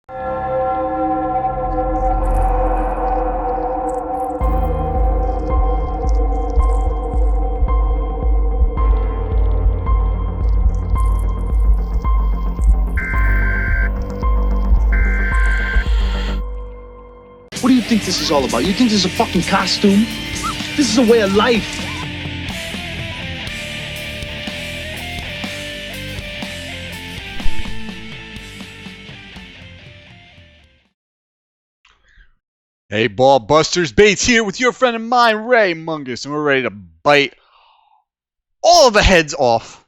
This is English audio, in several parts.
What do you think this is all about? You think this is a fucking costume? This is a way of life. Hey, BALLBUSTERS, Bates here with your friend of mine, Ray Mungus, and we're ready to bite all of the heads off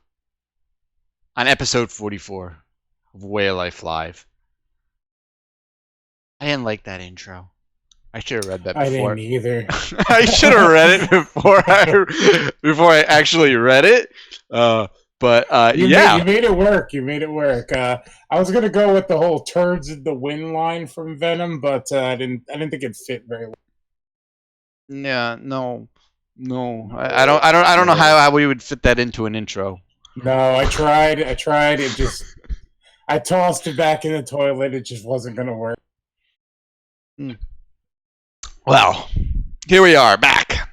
on episode 44 of Way of Life Live. I didn't like that intro. I should have read that before. I didn't either. I should have read it before I actually read it. You Yeah. made it work. You made it work. I was gonna go with the whole "turds in the wind" line from Venom, but I didn't think it fit very well. Yeah. No. I don't know how we would fit that into an intro. No, I tried. It just, I tossed it back in the toilet. It just wasn't gonna work. Well, here we are back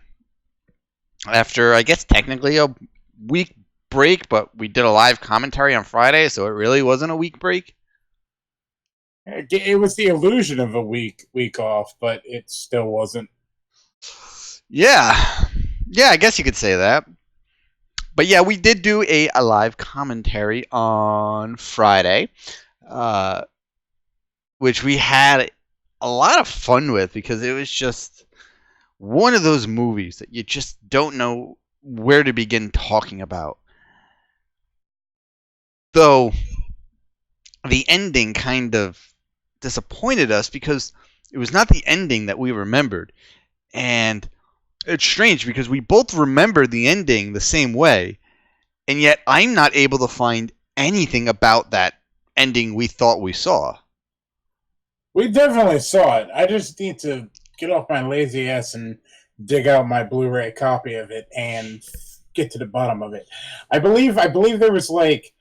after, I guess, technically a week break, but we did a live commentary on Friday, so it really wasn't a week break. It was the illusion of a week off, but it still wasn't. Yeah, I guess you could say that. But yeah, we did do a live commentary on Friday, which we had a lot of fun with because it was just one of those movies that you just don't know where to begin talking about. Though the ending kind of disappointed us because it was not the ending that we remembered. And it's strange because we both remember the ending the same way, and yet I'm not able to find anything about that ending we thought we saw. We definitely saw it. I just need to get off my lazy ass and dig out my Blu-ray copy of it and get to the bottom of it. I believe there was like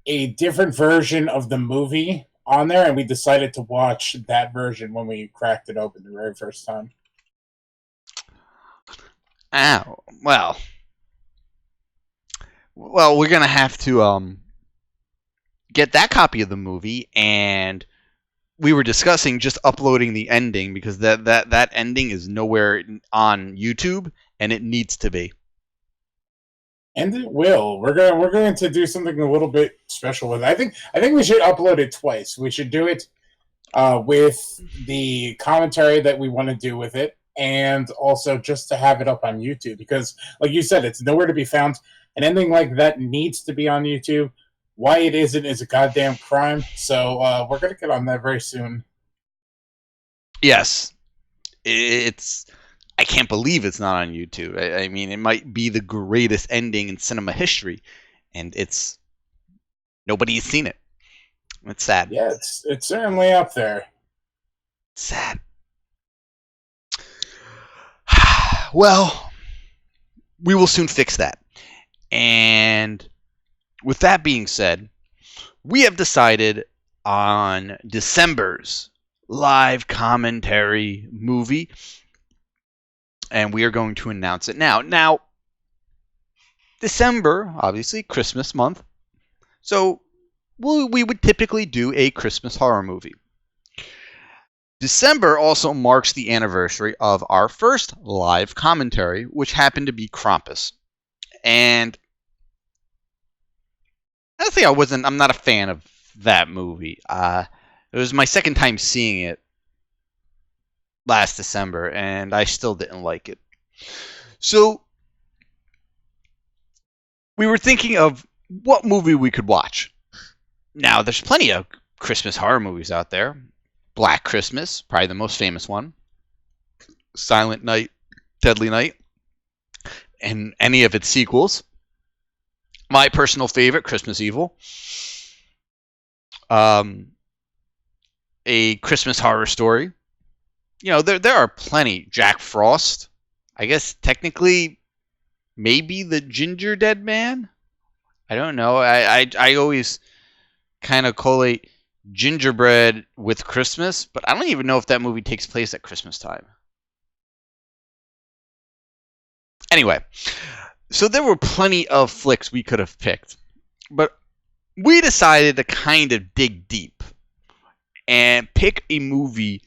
a different version of the movie on there, and we decided to watch that version when we cracked it open the very first time. Oh, well, we're gonna have to get that copy of the movie, and we were discussing just uploading the ending because that ending is nowhere on YouTube, and it needs to be. And it will. We're going to do something a little bit special with it. I think we should upload it twice. We should do it with the commentary that we want to do with it, and also just to have it up on YouTube because, like you said, it's nowhere to be found. An ending like that needs to be on YouTube. Why it isn't is a goddamn crime. So we're going to get on that very soon. Yes. I can't believe it's not on YouTube. I mean, it might be the greatest ending in cinema history, and nobody's seen it. It's sad. Yeah, it's certainly up there. Sad. Well, we will soon fix that. And with that being said, we have decided on December's live commentary movie, and we are going to announce it now. Now, December, obviously, Christmas month, so we would typically do a Christmas horror movie. December also marks the anniversary of our first live commentary, which happened to be Krampus. And honestly, I'm not a fan of that movie. It was my second time seeing it last December, and I still didn't like it. So we were thinking of what movie we could watch. Now, there's plenty of Christmas horror movies out there. Black Christmas, probably the most famous one. Silent Night, Deadly Night, and any of its sequels. My personal favorite, Christmas Evil. A Christmas Horror Story. You know, there are plenty. Jack Frost. I guess technically, maybe the Ginger Dead Man? I don't know. I always kind of collate Gingerbread with Christmas, but I don't even know if that movie takes place at Christmas time. Anyway, so there were plenty of flicks we could have picked, but we decided to kind of dig deep and pick a movie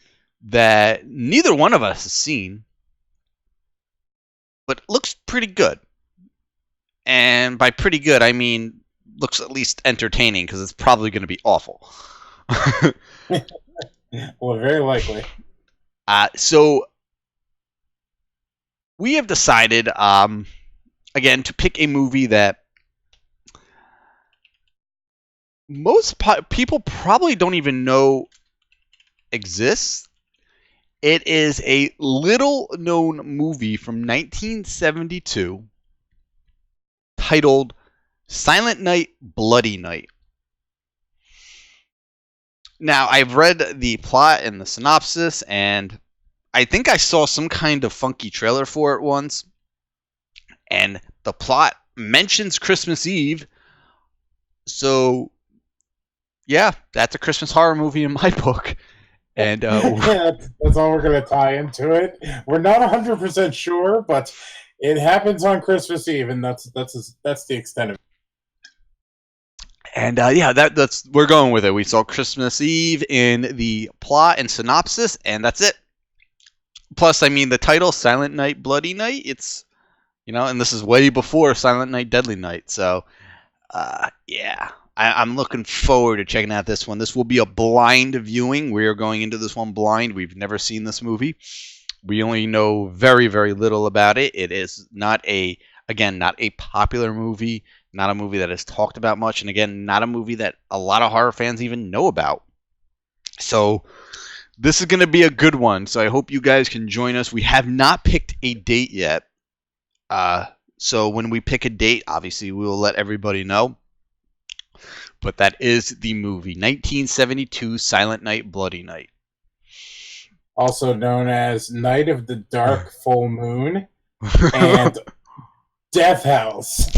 that neither one of us has seen, but looks pretty good. And by pretty good, I mean looks at least entertaining, because it's probably going to be awful. Well, very likely. So we have decided, again, to pick a movie that most people probably don't even know exists. It is a little-known movie from 1972 titled Silent Night, Bloody Night. Now, I've read the plot and the synopsis, and I think I saw some kind of funky trailer for it once. And the plot mentions Christmas Eve. So, yeah, that's a Christmas horror movie in my book. And yeah, that's all we're going to tie into it. We're not 100% sure, but it happens on Christmas Eve, and that's the extent of it. And yeah, that's we're going with it. We saw Christmas Eve in the plot and synopsis, and that's it. Plus, I mean, the title, Silent Night, Bloody Night, it's, and this is way before Silent Night, Deadly Night. So, yeah, I'm looking forward to checking out this one. This will be a blind viewing. We are going into this one blind. We've never seen this movie. We only know very, very little about it. It is not a popular movie, not a movie that is talked about much, and again, not a movie that a lot of horror fans even know about. So this is going to be a good one, so I hope you guys can join us. We have not picked a date yet, so when we pick a date, obviously we will let everybody know. But that is the movie, 1972 Silent Night, Bloody Night. Also known as Night of the Dark Full Moon and Death House.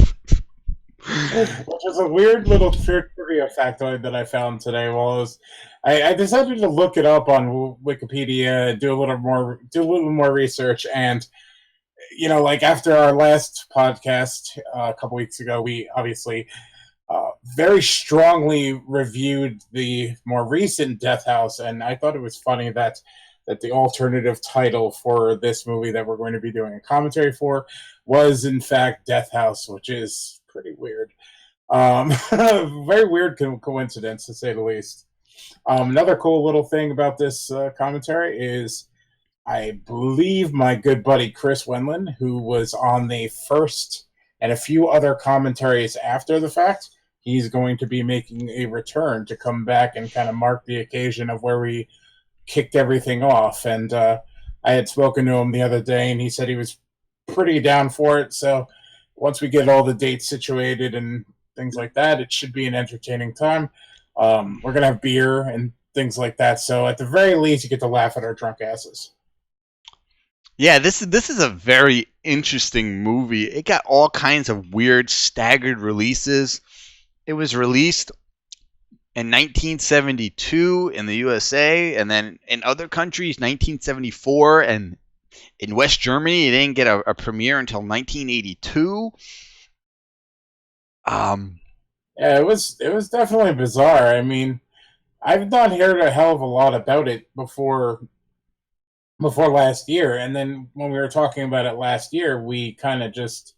Which is a weird little trivia factoid that I found today while I decided to look it up on Wikipedia, do a little more research, and after our last podcast a couple weeks ago, we obviously very strongly reviewed the more recent Death House, and I thought it was funny that the alternative title for this movie that we're going to be doing a commentary for was in fact Death House, which is pretty weird. Very weird coincidence, to say the least. Another cool little thing about this commentary is I believe my good buddy Chris Wenlin, who was on the first and a few other commentaries after the fact, he's going to be making a return to come back and kind of mark the occasion of where we kicked everything off. And I had spoken to him the other day, and he said he was pretty down for it. So once we get all the dates situated and things like that, it should be an entertaining time. We're going to have beer and things like that. So at the very least, you get to laugh at our drunk asses. Yeah, this is a very interesting movie. It got all kinds of weird staggered releases. It was released in 1972 in the USA, and then in other countries, 1974, and in West Germany, it didn't get a premiere until 1982. Yeah, it was definitely bizarre. I mean, I've not heard a hell of a lot about it before last year, and then when we were talking about it last year, we kind of just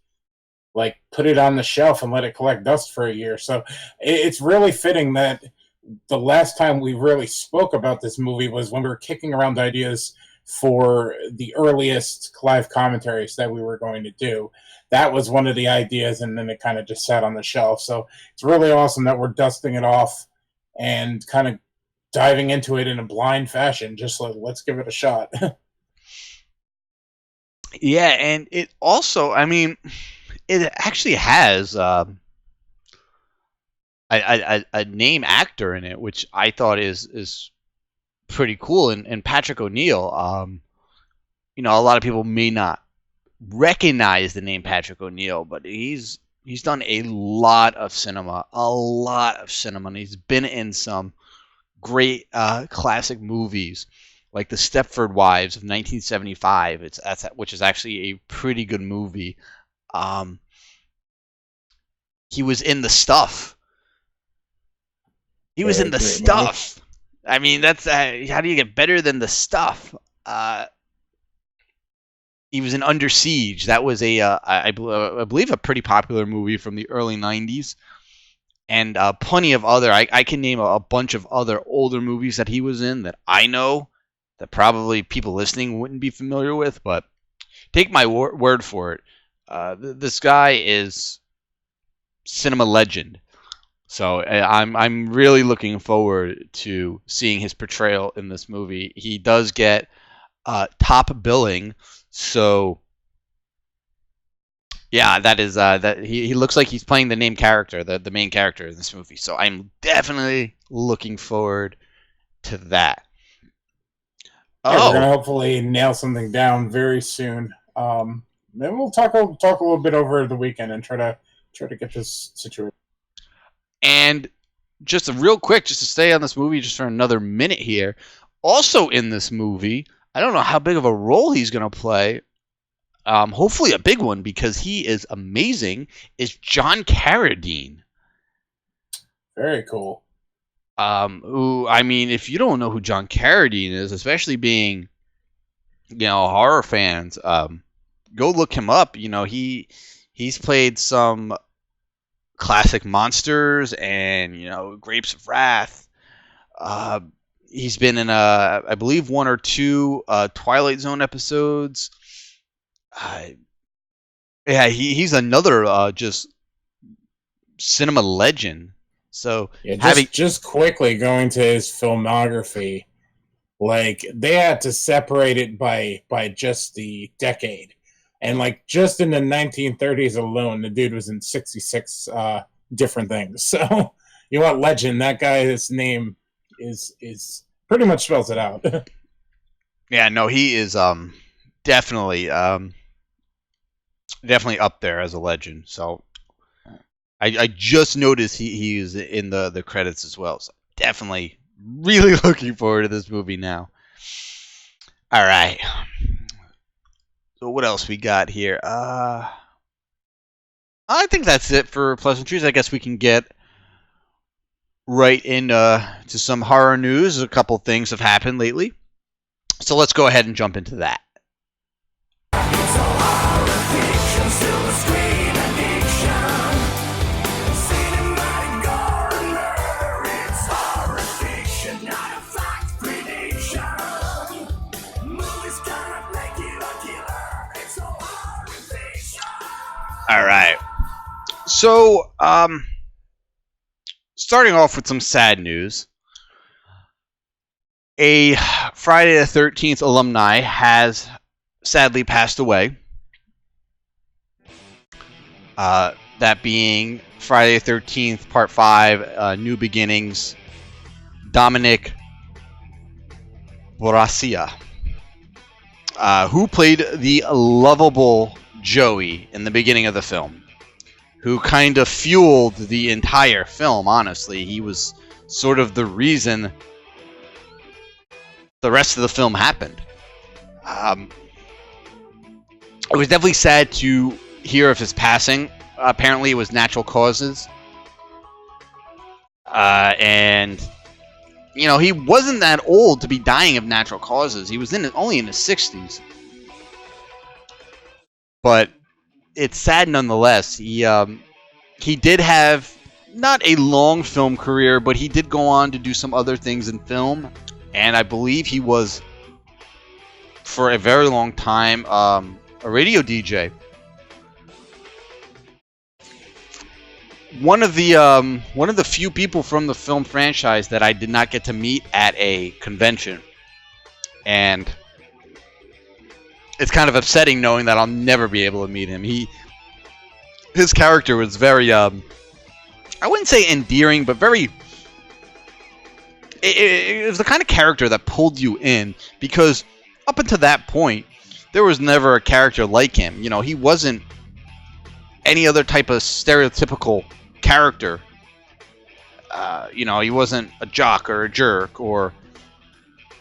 put it on the shelf and let it collect dust for a year. So it's really fitting that the last time we really spoke about this movie was when we were kicking around ideas for the earliest live commentaries that we were going to do. That was one of the ideas, and then it kind of just sat on the shelf. So it's really awesome that we're dusting it off and kind of diving into it in a blind fashion. Just let's give it a shot. Yeah, and it also, I mean, it actually has a name actor in it, which I thought is pretty cool. And Patrick O'Neill, a lot of people may not recognize the name Patrick O'Neill, but he's done a lot of cinema, and he's been in some great classic movies like The Stepford Wives of 1975. Which is actually a pretty good movie. He was in The Stuff. He was in The Stuff. I mean, that's how do you get better than The Stuff? He was in Under Siege. That was I believe a pretty popular movie from the early 90s. And plenty of other, I can name a bunch of other older movies that he was in that I know that probably people listening wouldn't be familiar with, but take my word for it. This guy is cinema legend. So I'm really looking forward to seeing his portrayal in this movie. He does get top billing, so yeah, that is that he looks like he's playing the main character in this movie. So I'm definitely looking forward to that. Yeah, we're gonna hopefully nail something down very soon. Maybe we'll talk a little bit over the weekend and try to get this situated. And just real quick, just to stay on this movie just for another minute here. Also in this movie, I don't know how big of a role he's gonna play. Hopefully a big one because he is amazing. Is John Carradine? Very cool. Who, I mean, if you don't know who John Carradine is, especially being, horror fans, go look him up. He's played some classic monsters and Grapes of Wrath. He's been in I believe 1 or 2 Twilight Zone episodes. Yeah, he's another just cinema legend. So yeah, just quickly going to his filmography, like they had to separate it by just the decade, and like just in the 1930s alone, the dude was in 66 different things. So you want legend? That guy's name is pretty much spells it out. Yeah, no, he is definitely up there as a legend. So I just noticed he is in the credits as well. So definitely really looking forward to this movie now. All right. So what else we got here? I think that's it for pleasantries. I guess we can get right into some horror news. A couple things have happened lately. So let's go ahead and jump into that. All right. So, starting off with some sad news. A Friday the 13th alumni has sadly passed away. That being Friday the 13th, Part 5, New Beginnings, Dominic Borraccia, who played the lovable Joey in the beginning of the film, who kind of fueled the entire film, honestly. He was sort of the reason the rest of the film happened. It was definitely sad to hear of his passing. Apparently it was natural causes. And, he wasn't that old to be dying of natural causes. He was only in his 60s. But it's sad nonetheless. He did have not a long film career, but he did go on to do some other things in film. And I believe he was, for a very long time, a radio DJ. One of the few people from the film franchise that I did not get to meet at a convention. And it's kind of upsetting knowing that I'll never be able to meet him. His character was very, I wouldn't say endearing, but very... It was the kind of character that pulled you in, because up until that point, there was never a character like him. He wasn't any other type of stereotypical character. he wasn't a jock or a jerk or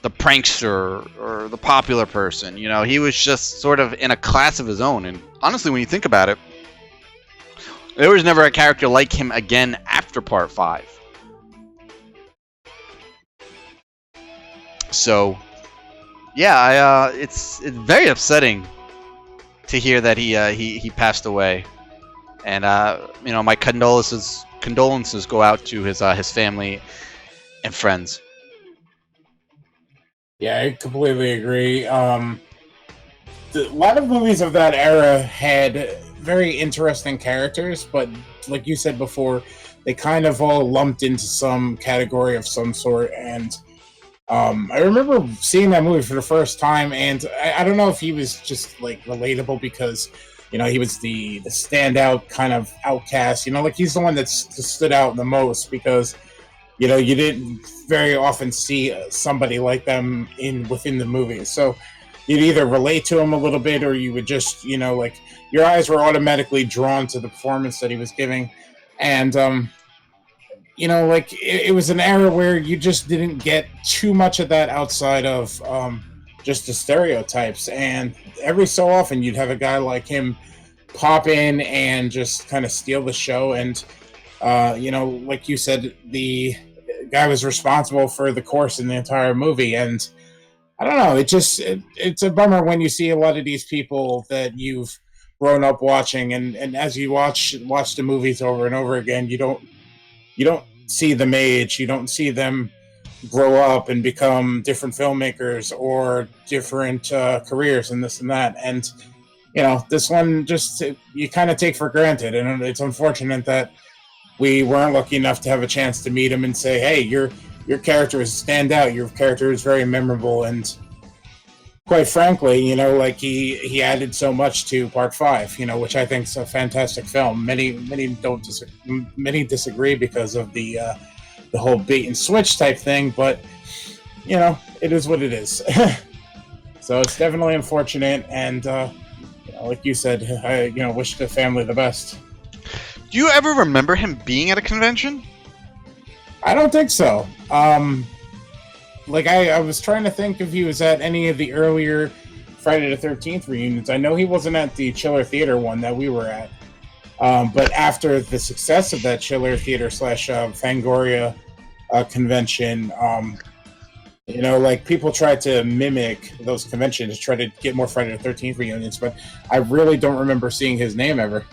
the prankster or the popular person. He was just sort of in a class of his own. And honestly, when you think about it, there was never a character like him again after Part 5. So, yeah, it's very upsetting to hear that he passed away. And my condolences go out to his family and friends. Yeah, I completely agree. A lot of movies of that era had very interesting characters, but like you said before, they kind of all lumped into some category of some sort. And I remember seeing that movie for the first time, and I don't know if he was just like relatable because he was the standout kind of outcast. Like he's the one that stood out the most because you didn't very often see somebody like them within the movie. So you'd either relate to him a little bit, or you would just like your eyes were automatically drawn to the performance that he was giving, and like it was an era where you just didn't get too much of that outside of just the stereotypes. And every so often you'd have a guy like him pop in and just kind of steal the show. And like you said, the guy was responsible for the course in the entire movie. And I don't know, it's a bummer when you see a lot of these people that you've grown up watching, and as you watch the movies over and over again, you don't see them age, you don't see them grow up and become different filmmakers or different careers and this and that. And this one just you kind of take for granted, and it's unfortunate that we weren't lucky enough to have a chance to meet him and say, hey, your character is stand out, your character is very memorable. And quite frankly, like he added so much to Part 5, which I think is a fantastic film. Many disagree because of the whole bait and switch type thing, but it is what it is. So it's definitely unfortunate, and like you said, I wish the family the best. Do you ever remember him being at a convention? I don't think so. Like I was trying to think if he was at any of the earlier Friday the 13th reunions. I know he wasn't at the Chiller Theater one that we were at. But after the success of that Chiller Theater / Fangoria convention, like people tried to mimic those conventions, try to get more Friday the 13th reunions, but I really don't remember seeing his name ever.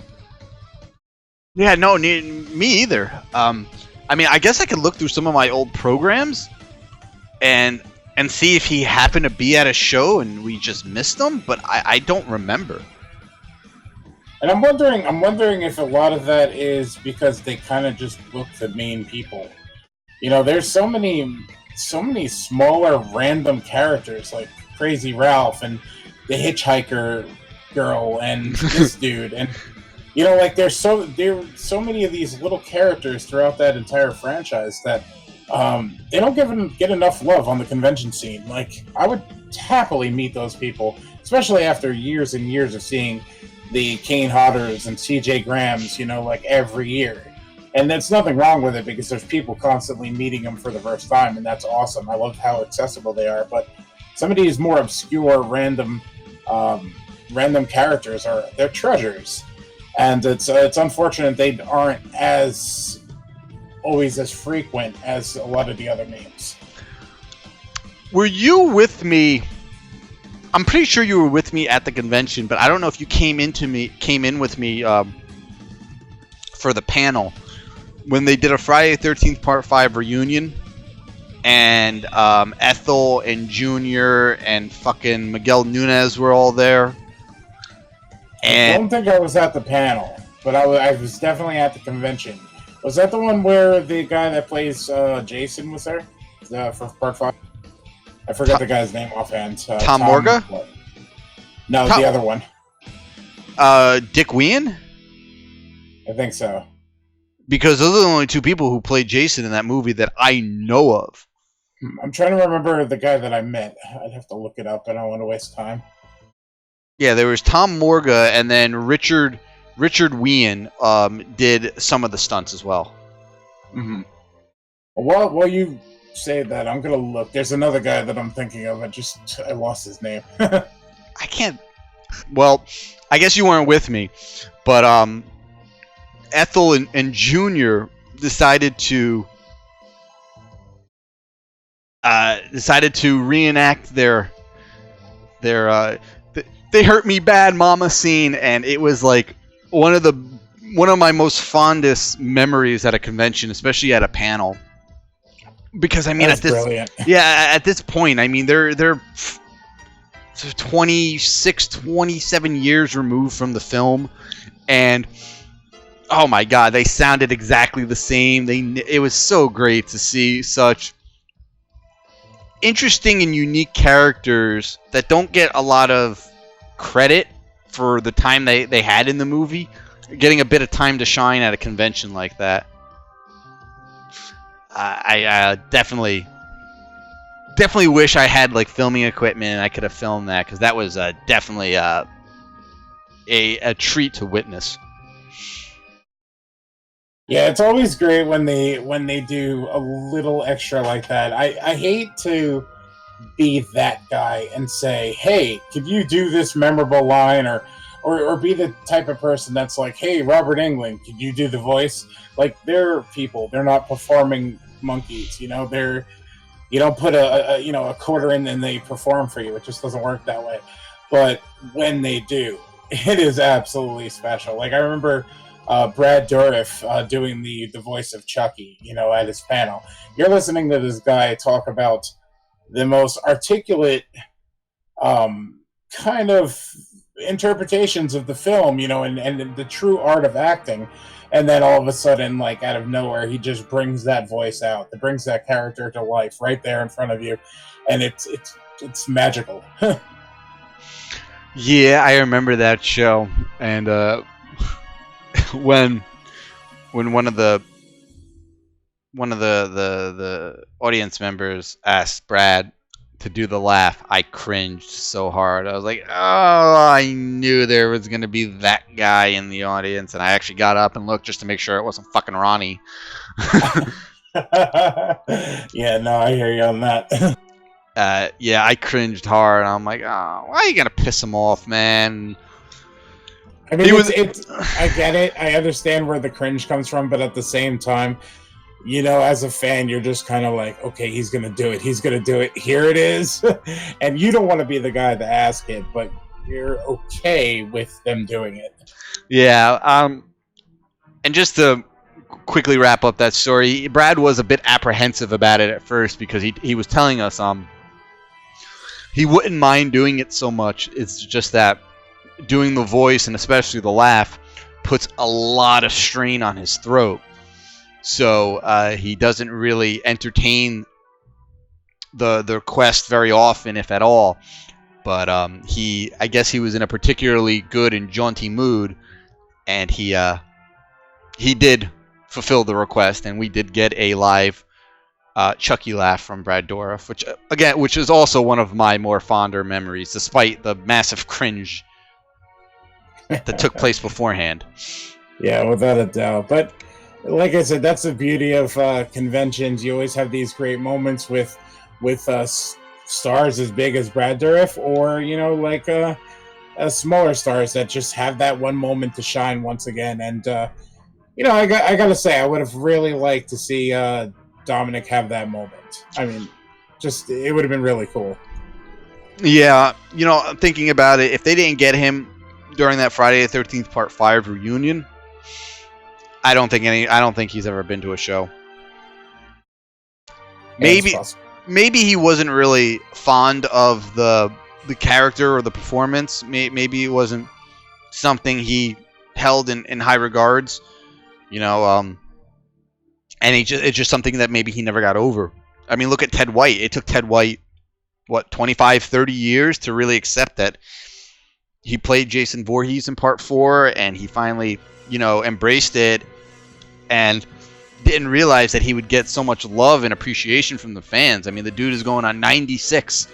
Yeah, no, me either. I guess I could look through some of my old programs and see if he happened to be at a show and we just missed him, but I don't remember. And I'm wondering if a lot of that is because they kind of just book the main people. There's so many smaller random characters like Crazy Ralph and the Hitchhiker girl and this dude, and like there's so many of these little characters throughout that entire franchise that they don't get enough love on the convention scene. Like I would happily meet those people, especially after years and years of seeing the Kane Hodder's and CJ Graham's, like every year. And there's nothing wrong with it because there's people constantly meeting them for the first time, and that's awesome. I love how accessible they are. But some of these more obscure, random characters they're treasures, and it's unfortunate they aren't always as frequent as a lot of the other names. Were you with me? I'm pretty sure you were with me at the convention, but I don't know if you came in with me for the panel when they did a Friday the 13th Part 5 reunion, and Ethel and Junior and fucking Miguel Nunez were all there. And I don't think I was at the panel, but I was definitely at the convention. Was that the one where the guy that plays Jason was there for Part 5? I forgot the guy's name offhand. Tom Morga? No, the other one. Dick Wien? I think so. Because those are the only two people who played Jason in that movie that I know of. I'm trying to remember the guy that I met. I'd have to look it up. I don't want to waste time. Yeah, there was Tom Morga, and then Richard Wien did some of the stunts as well. Mm-hmm. While you say that, I'm gonna look. There's another guy that I'm thinking of. I lost his name. I can't. Well, I guess you weren't with me, but Ethel and Junior decided to reenact their they hurt me bad mama scene, and it was like one of my most fondest memories at a convention, especially at a panel. Because I mean, That's brilliant. at this point, I mean they're 26, 27 years removed from the film, and oh my god, they sounded exactly the same. It was so great to see such interesting and unique characters that don't get a lot of credit for the time they had in the movie, getting a bit of time to shine at a convention like that. I definitely wish I had like filming equipment and I could have filmed that, because that was definitely a treat to witness. Yeah, it's always great when they do a little extra like that. I hate to be that guy and say, hey, could you do this memorable line, or be the type of person that's like, hey, Robert Englund, could you do the voice? Like, they're people. They're not performing monkeys, you know. You don't put a quarter in and they perform for you. It just doesn't work that way. But when they do, it is absolutely special. Like, I remember Brad Dourif doing the voice of Chucky, you know, at his panel. You're listening to this guy talk about the most articulate kind of interpretations of the film, you know, and the true art of acting. And then all of a sudden, like, out of nowhere, he just brings that voice out. It brings that character to life right there in front of you. And it's magical. Yeah, I remember that show. And when one of the audience members asked Brad to do the laugh, I cringed so hard. I was like, oh, I knew there was going to be that guy in the audience. And I actually got up and looked just to make sure it wasn't fucking Ronnie. Yeah, no, I hear you on that. Yeah, I cringed hard. I'm like, oh, why are you going to piss him off, man? I mean, I get it. I understand where the cringe comes from, but at the same time, you know, as a fan, you're just kind of like, okay, he's going to do it. He's going to do it. Here it is. And you don't want to be the guy to ask it, but you're okay with them doing it. Yeah. And just to quickly wrap up that story, Brad was a bit apprehensive about it at first, because he was telling us he wouldn't mind doing it so much. It's just that doing the voice, and especially the laugh, puts a lot of strain on his throat. So he doesn't really entertain the request very often, if at all. But I guess he was in a particularly good and jaunty mood, and he did fulfill the request, and we did get a live Chucky laugh from Brad Dourif, which is also one of my more fonder memories, despite the massive cringe that took place beforehand. Yeah, without a doubt. But like I said, that's the beauty of conventions. You always have these great moments with stars as big as Brad Dourif, or, you know, like smaller stars that just have that one moment to shine once again. And you know, I gotta say, I would have really liked to see Dominic have that moment. I mean, just, it would have been really cool. Yeah, you know, thinking about it, if they didn't get him during that Friday the 13th Part 5 reunion, I don't think he's ever been to a show. Maybe he wasn't really fond of the character or the performance. Maybe it wasn't something he held in high regards, you know. And it's just something that maybe he never got over. I mean, look at Ted White. It took Ted White, 25, 30 years to really accept that he played Jason Voorhees in Part 4, and he finally, you know, embraced it and didn't realize that he would get so much love and appreciation from the fans. I mean, the dude is going on 96,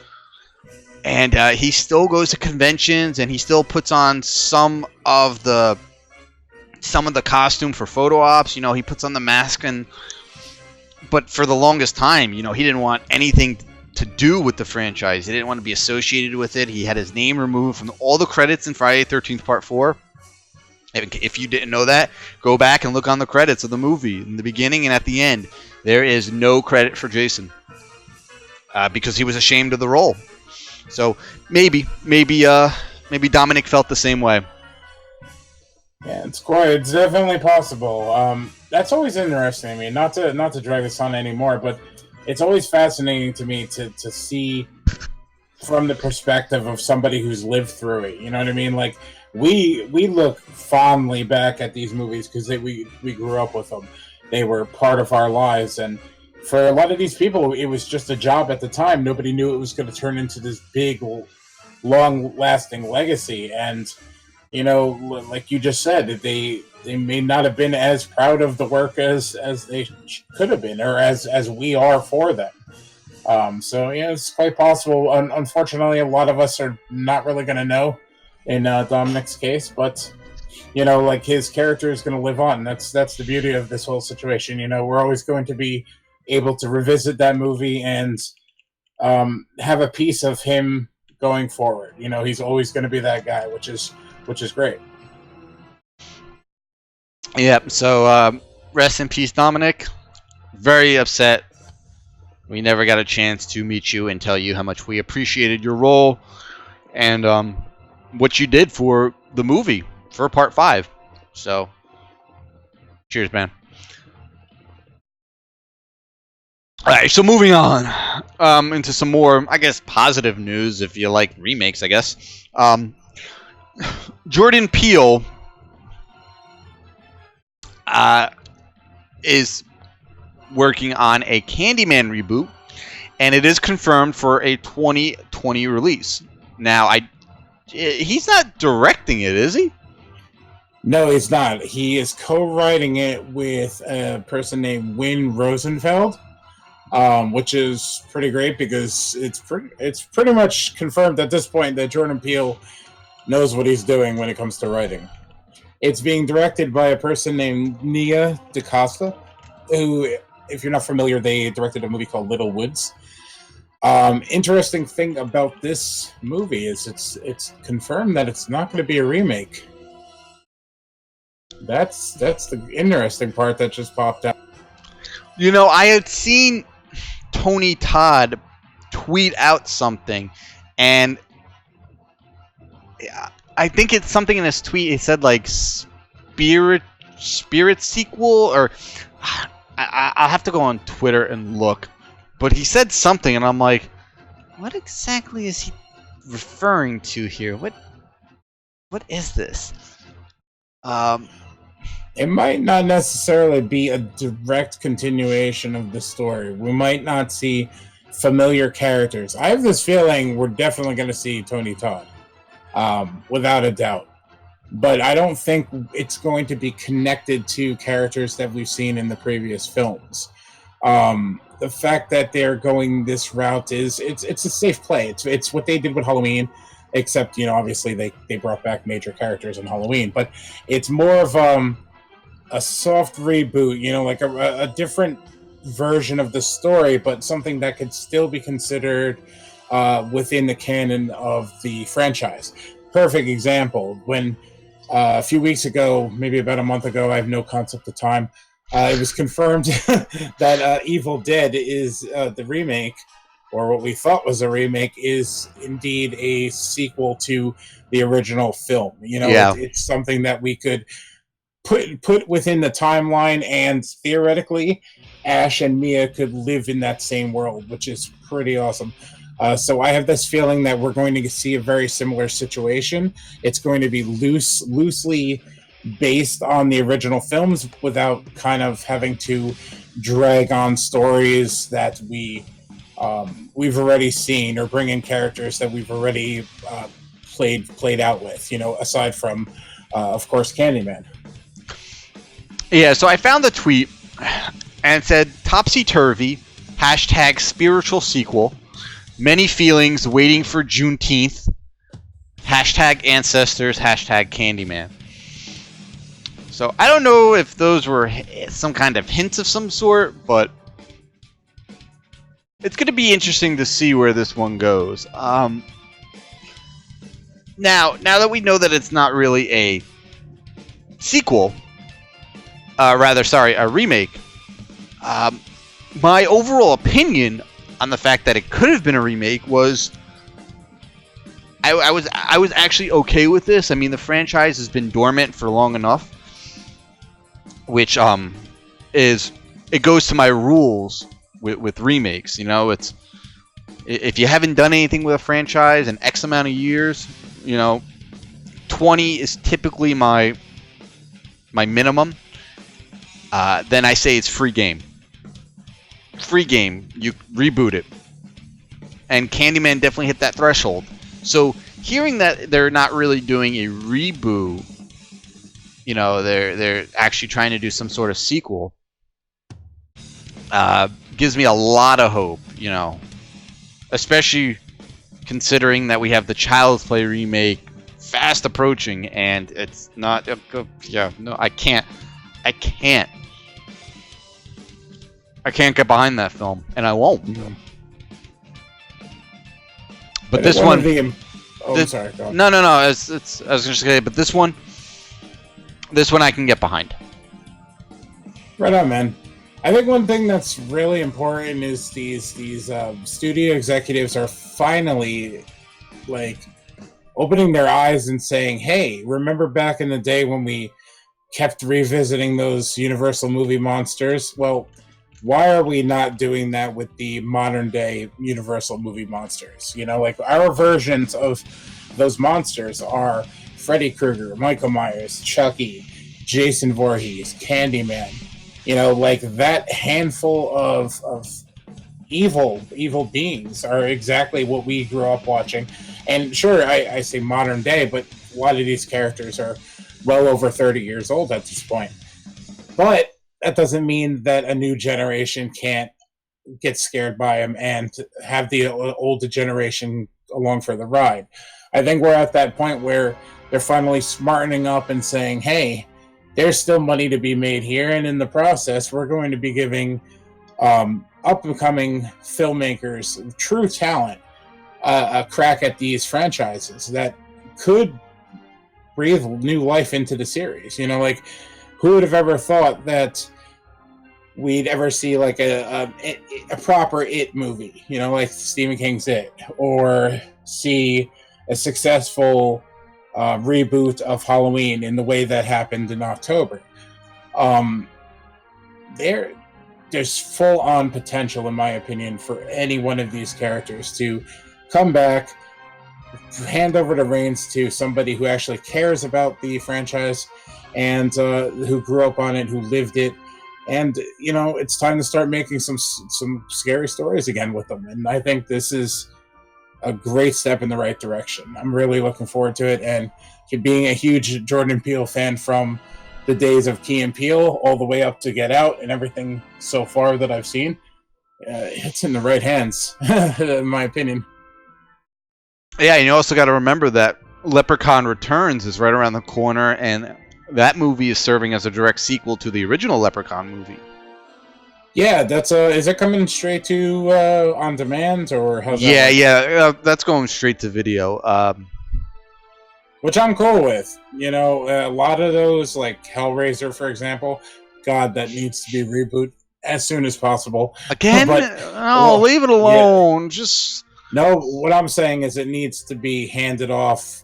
and he still goes to conventions, and he still puts on some of the costume for photo ops. You know, he puts on the mask and but for the longest time, he didn't want anything to do with the franchise. He didn't want to be associated with it. He had his name removed from all the credits in Friday the 13th Part 4. If you didn't know that, go back and look on the credits of the movie. In the beginning and at the end, there is no credit for Jason. Because he was ashamed of the role. So maybe Dominic felt the same way. Yeah, it's definitely possible. That's always interesting. I mean, not to drag this on anymore, but it's always fascinating to me to see from the perspective of somebody who's lived through it. You know what I mean? Like we look fondly back at these movies because we grew up with them. They were part of our lives, and for a lot of these people, it was just a job at the time. Nobody knew it was going to turn into this big, long-lasting legacy. And like you just said, they may not have been as proud of the work as they could have been, or as we are for them. So yeah, it's quite possible. Unfortunately, a lot of us are not really going to know in Dominic's case, but like his character is going to live on. That's the beauty of this whole situation. We're always going to be able to revisit that movie and have a piece of him going forward. He's always going to be that guy, which is great. Yep. So rest in peace, Dominic. Very upset. We never got a chance to meet you and tell you how much we appreciated your role and what you did for the movie for Part 5. So, cheers, man. All right, so moving on into some more, I guess, positive news, if you like remakes, I guess. Jordan Peele is working on a Candyman reboot, and it is confirmed for a 2020 release. Now, he's not directing it, is he? No, he's not. He is co-writing it with a person named Win Rosenfeld. Which is pretty great because it's pretty much confirmed at this point that Jordan Peele knows what he's doing when it comes to writing. It's being directed by a person named Nia DaCosta, who, if you're not familiar, they directed a movie called Little Woods. Interesting thing about this movie is it's confirmed that it's not going to be a remake. That's the interesting part that just popped out. I had seen Tony Todd tweet out something, and I think it's something in his tweet. He said like spirit sequel, or I'll have to go on Twitter and look, but he said something, and I'm like, what exactly is he referring to here? What is this? It might not necessarily be a direct continuation of the story. We might not see familiar characters. I have this feeling we're definitely going to see Tony Todd, without a doubt. But I don't think it's going to be connected to characters that we've seen in the previous films. The fact that they're going this route it's a safe play. It's what they did with Halloween, except obviously they brought back major characters in Halloween. But it's more of a soft reboot, like a different version of the story, but something that could still be considered within the canon of the franchise. Perfect example, when a few weeks ago, maybe about a month ago, I have no concept of time, it was confirmed that Evil Dead is the remake, or what we thought was a remake, is indeed a sequel to the original film. It's something that we could put within the timeline, and theoretically Ash and Mia could live in that same world, which is pretty awesome. So I have this feeling that we're going to see a very similar situation. It's going to be loosely based on the original films without kind of having to drag on stories that we've already seen, or bring in characters that we've already played out with, aside from of course Candyman. Yeah, so I found the tweet, and it said, topsy-turvy, # spiritual sequel, many feelings waiting for Juneteenth, # ancestors, # Candyman. So I don't know if those were some kind of hints of some sort, but it's going to be interesting to see where this one goes. Now that we know that it's not really a sequel, a remake. My overall opinion on the fact that it could have been a remake was, I was actually okay with this. I mean, the franchise has been dormant for long enough, which it goes to my rules with remakes. You know, it's if you haven't done anything with a franchise in X amount of years, 20 is typically my minimum. Then I say it's free game. Free game, you reboot it. And Candyman definitely hit that threshold. So hearing that they're not really doing a reboot, they're actually trying to do some sort of sequel, gives me a lot of hope, especially considering that we have the Child's Play remake fast approaching, and it's not. I can't get behind that film, and I won't. But this one. I'm sorry. Go on. No. I was going to say, but this one I can get behind. Right on, man. I think one thing that's really important is these studio executives are finally opening their eyes and saying, "Hey, remember back in the day when we kept revisiting those Universal movie monsters? Well, why are we not doing that with the modern day Universal movie monsters? Our versions of those monsters are Freddy Krueger, Michael Myers, Chucky, Jason Voorhees, Candyman. That handful of evil beings are exactly what we grew up watching. And sure, I say modern day, but a lot of these characters are well over 30 years old at this point. But that doesn't mean that a new generation can't get scared by them and have the older generation along for the ride. I think we're at that point where they're finally smartening up and saying, hey, there's still money to be made here, and in the process, we're going to be giving up-and-coming filmmakers, true talent, a crack at these franchises that could breathe new life into the series. Who would have ever thought that we'd ever see a proper It movie, like Stephen King's It, or see a successful reboot of Halloween in the way that happened in October. There's full-on potential, in my opinion, for any one of these characters to come back, hand over the reins to somebody who actually cares about the franchise and who grew up on it, who lived it. And, it's time to start making some scary stories again with them. And I think this is a great step in the right direction. I'm really looking forward to it. And being a huge Jordan Peele fan from the days of Key and Peele all the way up to Get Out and everything so far that I've seen, it's in the right hands, in my opinion. Yeah, and you also got to remember that Leprechaun Returns is right around the corner, and that movie is serving as a direct sequel to the original Leprechaun movie. Yeah, that's is it coming straight to on demand, or how's that? Yeah, that's going straight to video. Which I'm cool with. A lot of those, like Hellraiser, for example, God, that needs to be rebooted as soon as possible. Again? Leave it alone. Yeah. No, what I'm saying is it needs to be handed off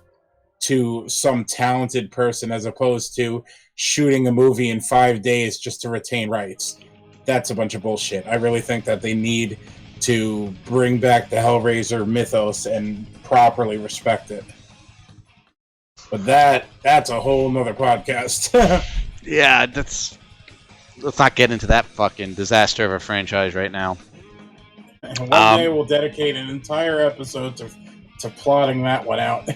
to some talented person as opposed to shooting a movie in 5 days just to retain rights. That's a bunch of bullshit. I really think that they need to bring back the Hellraiser mythos and properly respect it. But that's a whole nother podcast. Yeah, let's not get into that fucking disaster of a franchise right now. And one day we'll dedicate an entire episode to plotting that one out.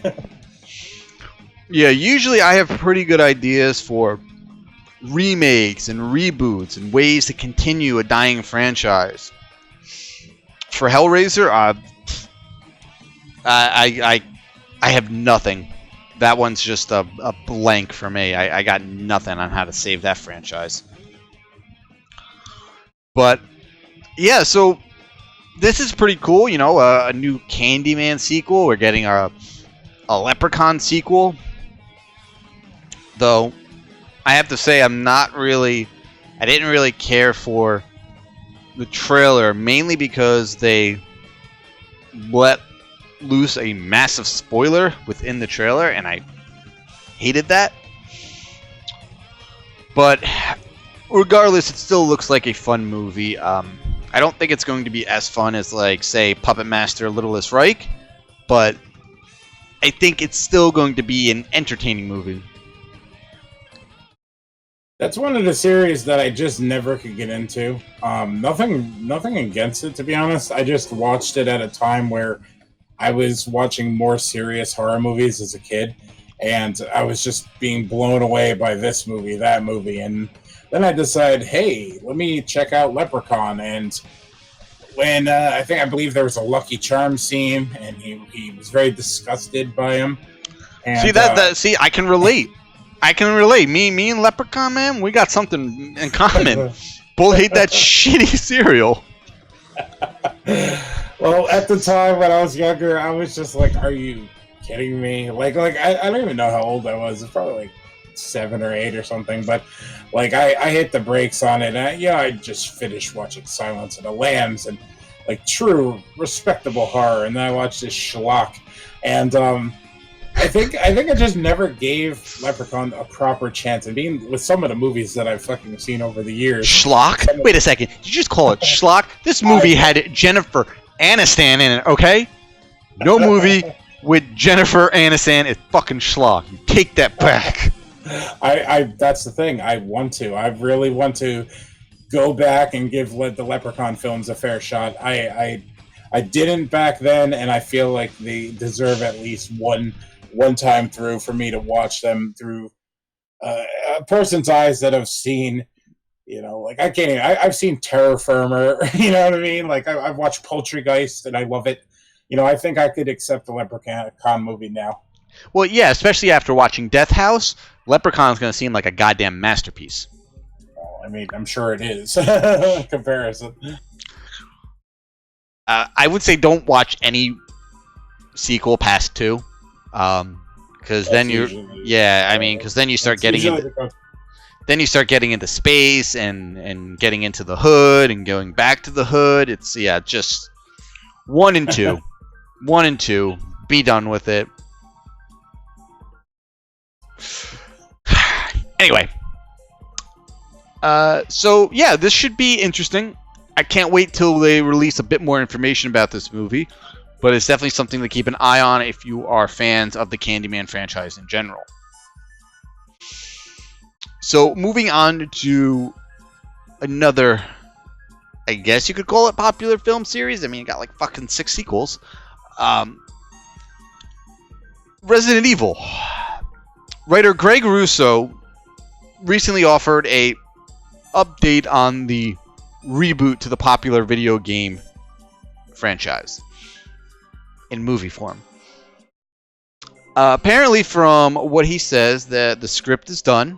Yeah, usually I have pretty good ideas for remakes and reboots and ways to continue a dying franchise. For Hellraiser, I have nothing. That one's just a blank for me. I got nothing on how to save that franchise. But yeah, so this is pretty cool. You know, a new Candyman sequel. We're getting a Leprechaun sequel. Though, I have to say, I didn't really care for the trailer, mainly because they let loose a massive spoiler within the trailer, and I hated that. But regardless, it still looks like a fun movie. I don't think it's going to be as fun as, like, say, Puppet Master Littlest Reich, but I think it's still going to be an entertaining movie. That's one of the series that I just never could get into. Nothing against it, to be honest. I just watched it at a time where I was watching more serious horror movies as a kid, and I was just being blown away by this movie, that movie, and then I decided, hey, let me check out Leprechaun. And when I believe there was a Lucky Charms scene, and he was very disgusted by him. And, see, I can relate. Me and Leprechaun, man, we got something in common. Both hate that shitty cereal. Well, at the time when I was younger, I was just like, "Are you kidding me?" Like I don't even know how old I was. It's probably like 7 or 8 or something. But like I hit the brakes on it. And I just finished watching Silence of the Lambs and like true respectable horror, and then I watched this schlock, and I think I just never gave Leprechaun a proper chance. And being with some of the movies that I've fucking seen over the years. Schlock? Wait a second. Did you just call it schlock? This movie had Jennifer Aniston in it, okay? No movie with Jennifer Aniston is fucking schlock. You take that back. I that's the thing. I really want to go back and give the Leprechaun films a fair shot. I didn't back then, and I feel like they deserve at least one time through for me to watch them through a person's eyes that have seen, like I've seen Terror Firmer, you know what I mean? Like I've watched Poultrygeist and I love it. I think I could accept the Leprechaun movie now. Well, yeah, especially after watching Death House, Leprechaun's going to seem like a goddamn masterpiece. I mean, I'm sure it is. In comparison. I would say don't watch any sequel past 2. Because then because then you start getting into space and getting into the hood and going back to the hood. It's just 1 and 2, 1 and 2. Be done with it. Anyway, so yeah, this should be interesting. I can't wait till they release a bit more information about this movie. But it's definitely something to keep an eye on if you are fans of the Candyman franchise in general. So, moving on to another, I guess you could call it popular film series. I mean, it got like fucking 6 sequels. Resident Evil. Writer Greg Russo recently offered a update on the reboot to the popular video game franchise in movie form. Apparently, from what he says, that the script is done,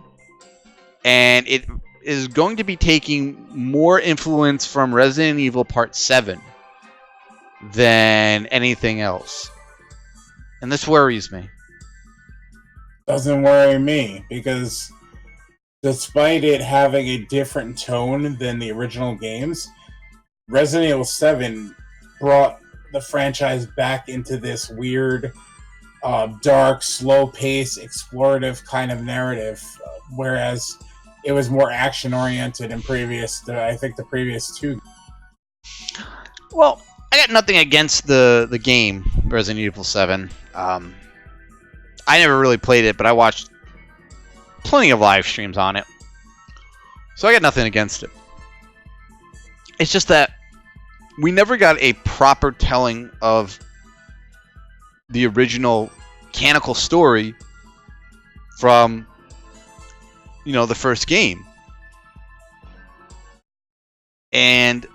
and it is going to be taking more influence from Resident Evil Part 7 than anything else. And this worries me. Doesn't worry me, because despite it having a different tone than the original games, Resident Evil 7 brought the franchise back into this weird, dark, slow-paced, explorative kind of narrative, whereas it was more action-oriented in the previous 2. Well, I got nothing against the game, Resident Evil 7. I never really played it, but I watched plenty of live streams on it. So I got nothing against it. It's just that we never got a proper telling of the original canonical story from, the first game. And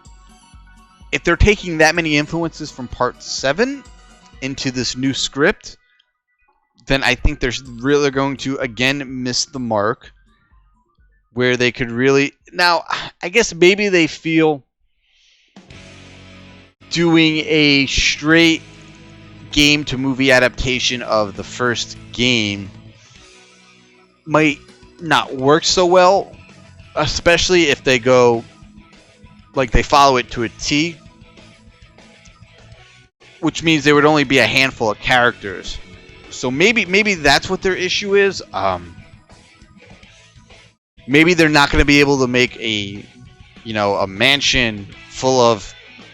if they're taking that many influences from Part 7 into this new script, then I think they're really going to, again, miss the mark where they could really... Now, I guess maybe they feel doing a straight game to movie adaptation of the first game might not work so well, especially if they go like they follow it to a T, which means there would only be a handful of characters. So maybe that's what their issue is. Maybe they're not going to be able to make a mansion full of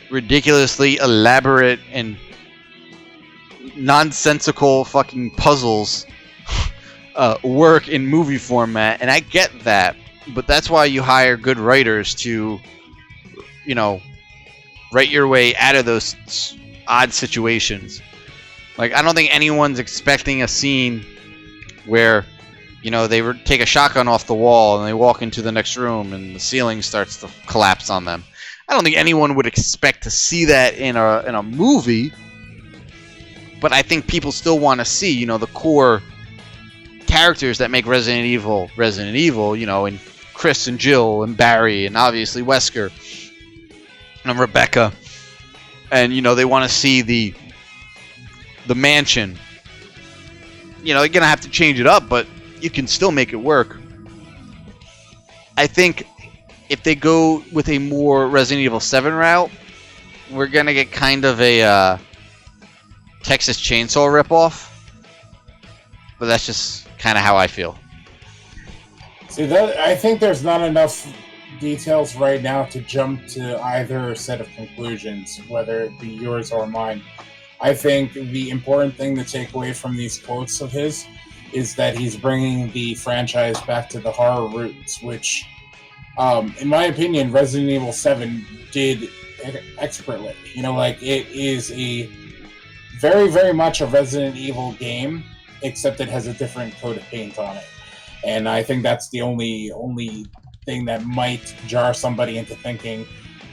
ridiculously elaborate and nonsensical fucking puzzles work in movie format, and I get that, but that's why you hire good writers to, write your way out of those odd situations. Like, I don't think anyone's expecting a scene where, they take a shotgun off the wall and they walk into the next room and the ceiling starts to collapse on them. I don't think anyone would expect to see that in a movie, but I think people still want to see, the core characters that make Resident Evil, and Chris and Jill and Barry and obviously Wesker and Rebecca, and they want to see the mansion. They're gonna have to change it up, but you can still make it work. I think if they go with a more Resident Evil 7 route, we're gonna get kind of a Texas Chainsaw ripoff. But that's just kind of how I feel. See, I think there's not enough details right now to jump to either set of conclusions, whether it be yours or mine. I think the important thing to take away from these quotes of his is that he's bringing the franchise back to the horror roots, which, in my opinion, Resident Evil 7 did expertly. It is a very, very much a Resident Evil game, except it has a different coat of paint on it. And I think that's the only thing that might jar somebody into thinking,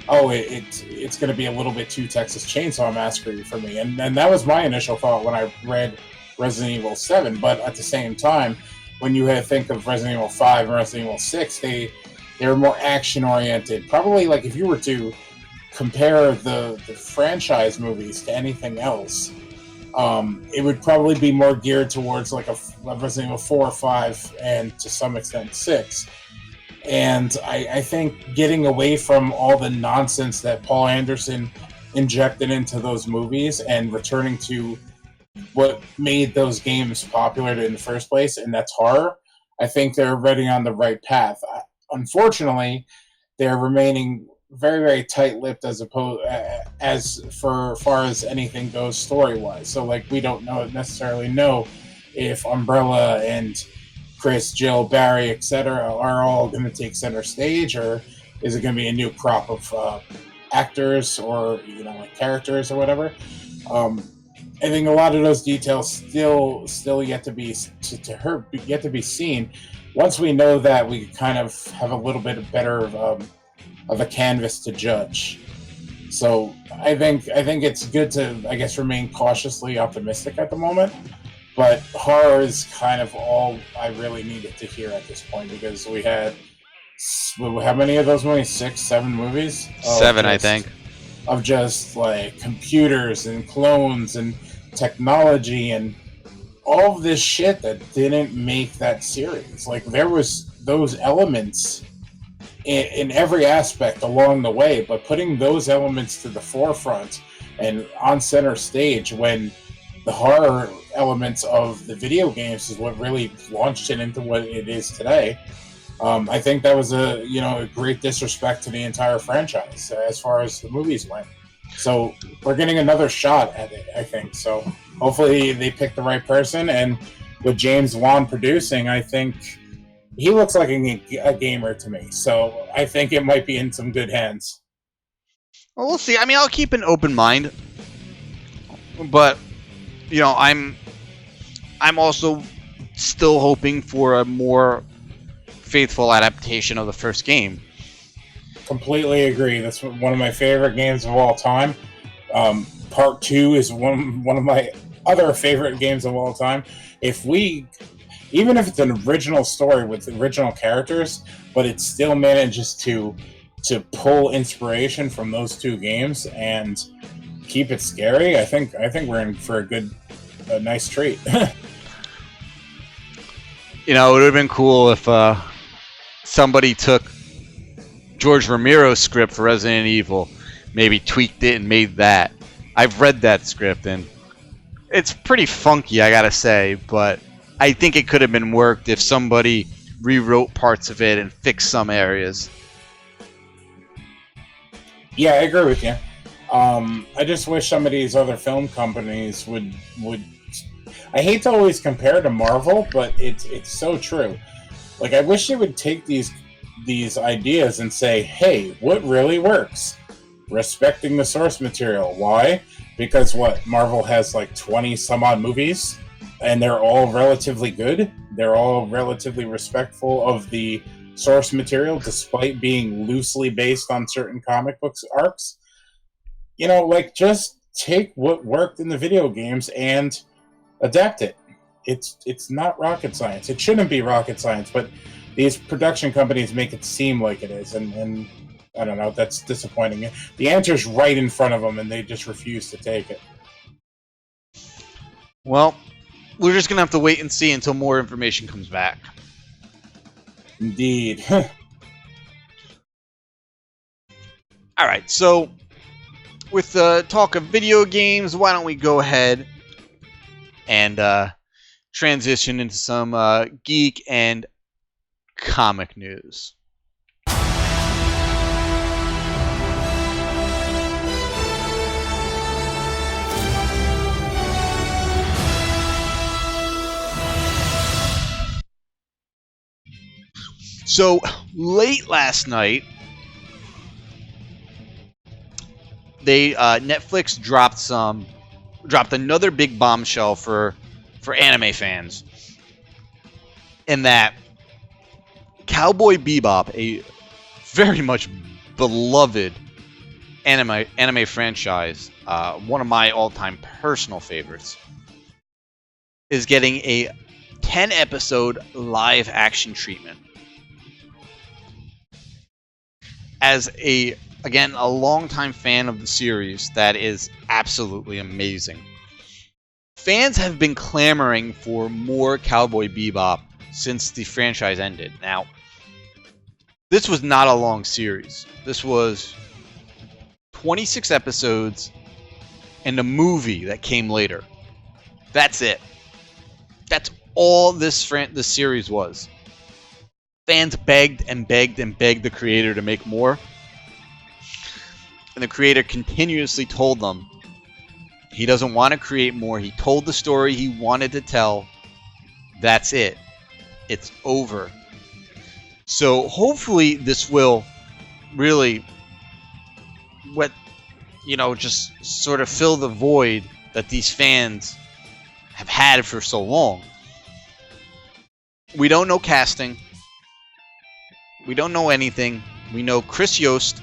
oh, it's going to be a little bit too Texas Chainsaw Massacre for me. And that was my initial thought when I read Resident Evil 7. But at the same time, when you think of Resident Evil 5 and Resident Evil 6, they're more action-oriented. Probably, like, if you were to compare the franchise movies to anything else, it would probably be more geared towards like a Resident Evil 4 or 5 and to some extent 6. And I think getting away from all the nonsense that Paul Anderson injected into those movies and returning to what made those games popular in the first place, and that's horror, I think they're already on the right path. Unfortunately, they're remaining very, very tight-lipped as far as anything goes story-wise. So, like, we don't necessarily know if Umbrella and Chris, Jill, Barry, etc. are all going to take center stage, or is it going to be a new crop of actors or like characters or whatever? I think a lot of those details still yet to be yet to be seen. Once we know that, we kind of have a little bit better of a canvas to judge. So I think it's good to, I guess, remain cautiously optimistic at the moment. But horror is kind of all I really needed to hear at this point, because we had, how many of those movies? 6, 7 movies? 7, I think. Of just like computers and clones and technology and all of this shit that didn't make that series. Like, there was those elements in every aspect along the way, but putting those elements to the forefront and on center stage when the horror elements of the video games is what really launched it into what it is today. I think that was a great disrespect to the entire franchise as far as the movies went. So we're getting another shot at it, I think. So hopefully they pick the right person, and with James Wan producing, I think he looks like a gamer to me. So I think it might be in some good hands. Well, we'll see. I mean, I'll keep an open mind, but I'm also still hoping for a more faithful adaptation of the first game. Completely agree. That's one of my favorite games of all time. Part 2 is one of my other favorite games of all time. Even if it's an original story with original characters, but it still manages to to pull inspiration from those two games and keep it scary, I think we're in for a nice treat. You know, it would have been cool if somebody took George Romero's script for Resident Evil, maybe tweaked it and made that. I've read that script and it's pretty funky, I gotta say, but I think it could have been worked if somebody rewrote parts of it and fixed some areas. Yeah, I agree with you. I just wish some of these other film companies would. I hate to always compare to Marvel, but it's so true. Like, I wish they would take these ideas and say, "Hey, what really works? Respecting the source material. Why? Because Marvel has like 20 some odd movies, and they're all relatively good. They're all relatively respectful of the source material, despite being loosely based on certain comic books arcs. You know, like, just take what worked in the video games and adapt it. It's not rocket science. It shouldn't be rocket science, but these production companies make it seem like it is, and I don't know, that's disappointing. The answer's right in front of them, and they just refuse to take it. Well, we're just going to have to wait and see until more information comes back. Indeed. Alright, so with the talk of video games, why don't we go ahead and transition into some geek and comic news. So, late last night, Netflix dropped another big bombshell for anime fans, in that Cowboy Bebop, a very much beloved anime franchise, one of my all-time personal favorites, is getting a 10-episode live-action treatment. As a longtime fan of the series, that is absolutely amazing. Fans have been clamoring for more Cowboy Bebop since the franchise ended. Now, this was not a long series. This was 26 episodes and a movie that came later. That's it. That's all this series was. Fans begged and begged and begged the creator to make more. And the creator continuously told them he doesn't want to create more. He told the story he wanted to tell. That's it. It's over. So hopefully this will really just sort of fill the void that these fans have had for so long. We don't know casting. We don't know anything. We know Chris Yost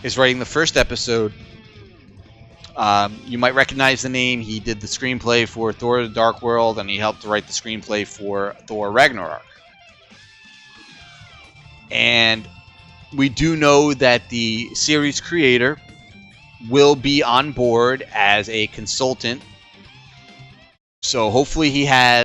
is writing the first episode. You might recognize the name. He did the screenplay for Thor: The Dark World, and he helped to write the screenplay for Thor: Ragnarok. And we do know that the series creator will be on board as a consultant. So hopefully he has